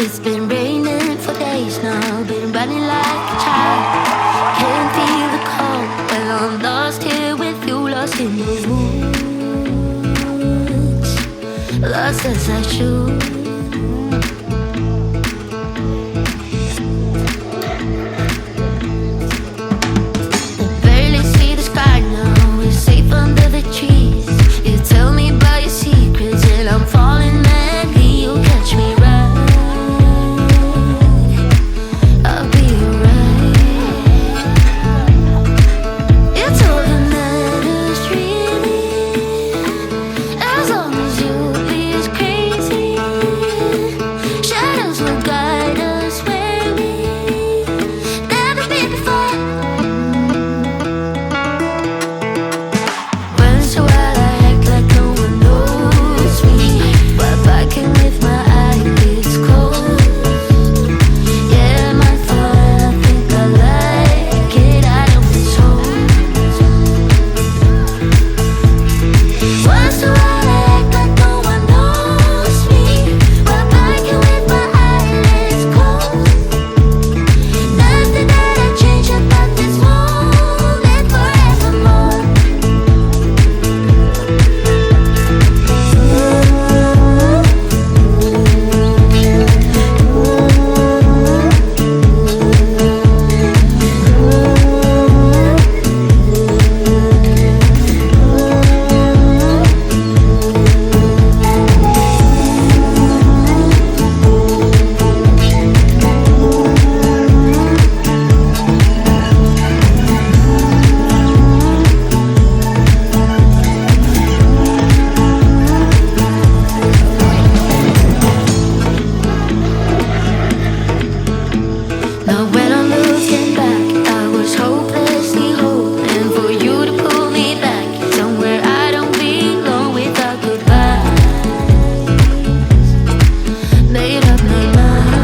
It's been raining for days now, been running like a child. Can't feel the cold. Well, I'm lost here with you, lost in the woods, lost as I should. Barely see the sky now, we're safe under the trees. You tell me about your secrets and I'm falling madly. You catch me right, I'll be alright. It's all that matters really, as long as you'll be as crazy. Shadows will guide us where we've never been before. Run so wild I act like no one knows me, while barking with my eyelids closed. Yeah, my fun, I think I like it, I don't feel so. Run so wild I act like no one knows me, while barking with my eyelids closed. Nothing that I change about this moment forevermore. Now when I'm looking back, I was hopelessly hoping for you to pull me back somewhere I don't belong without goodbye. Made up my mind.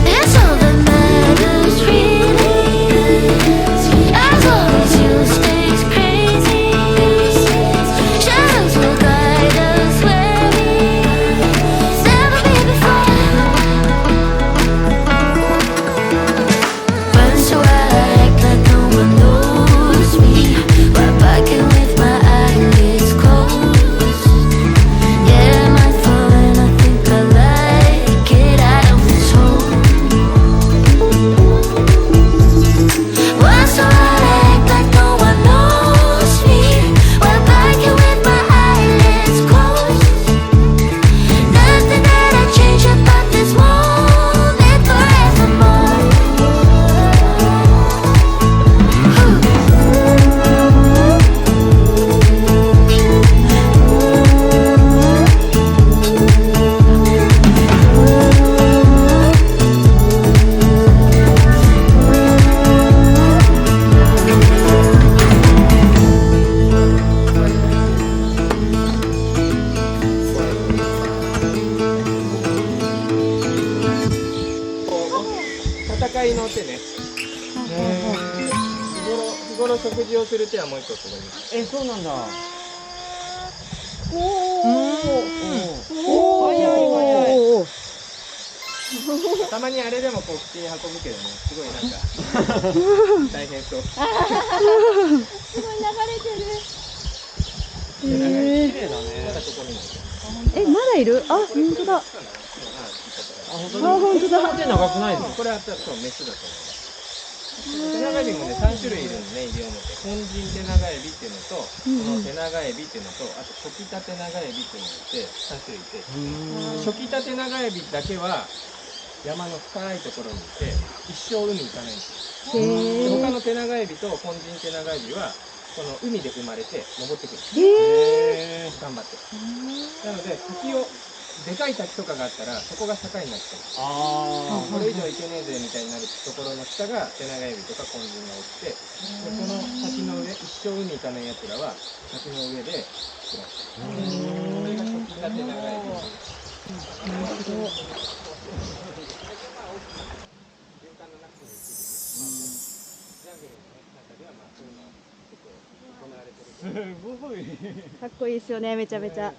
It's all that matters really, as long as you stay crazy. Shadows will guide us where we've never been before. Run so wild I act like no one knows me, while barking with my eyelids closed. Yeah, my fun, I think I like it, I don't feel so. Run so wild I act like no one knows me, while barking with my eyelids closed. Nothing that I change about this moment forevermore.戦いの手ね。日頃食事をする手はもう一個そこに。そうなんだ。たまにあれでもこう口に運ぶけどね、すごいなんか大変そう。すごい流れてる。綺麗だね。まだここにも。まだいる？あ、本当だ。本当あ、本当だ。手長くないですか？これはそうメスだと思う。手長エビもね3種類いるんでね、西表。本陣手長エビっていうのと、この手長エビっていうのと、あと初期たて長エビっていうのがいて3種類いて、初期たて長エビだけは山の深いところにいて一生海行かないんですよ。で他の手長エビと本陣手長エビはこの海で生まれて登ってくる。頑張って。なので滝をでかい滝とかがあったらそこが境になっちゃう。これ以上行けねえぜみたいになるところの下が手長エビとか本陣が起きて、でこの滝の上、一生海行かないやつらは滝の上で暮らしてる。これが初期たて長エビ。循環の中にではまあそういうのは結構行われてる。すごい。かっこいいですよね、めちゃめちゃ。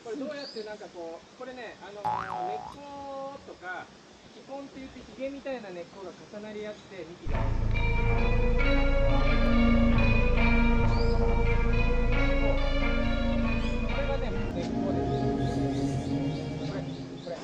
これどうやってなんかこうこれね根っことか気根って言ってヒゲみたいな根っこが重なり合って幹がこれがね根っこです。これ。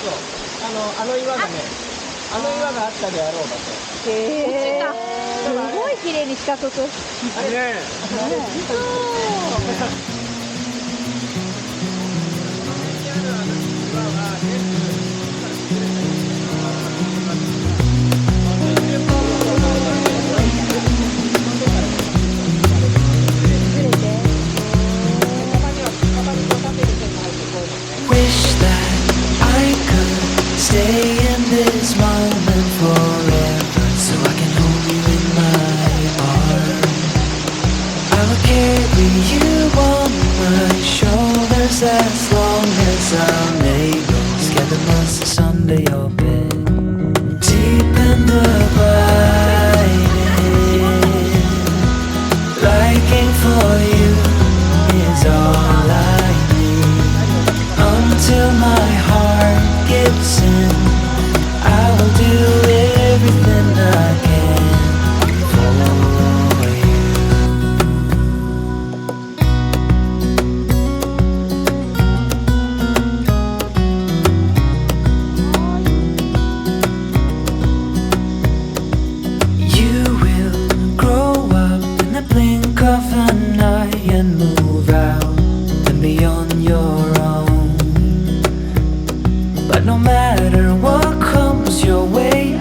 あの岩がね、あの岩があったであろう場所。へえ。すごい綺麗に四角く。あれね、Wish that I could stay in this moment forever, so I can hold you in my arms. I will carry you on my shoulders as long as I'm able. Scare the monsters under your bed, deep in the abiding. Liking for you is all I need. Until my heart gives in, I will do everything I can for you. You will grow up in the blink of an eye and move out and beyond your own. But no matter what comes your way,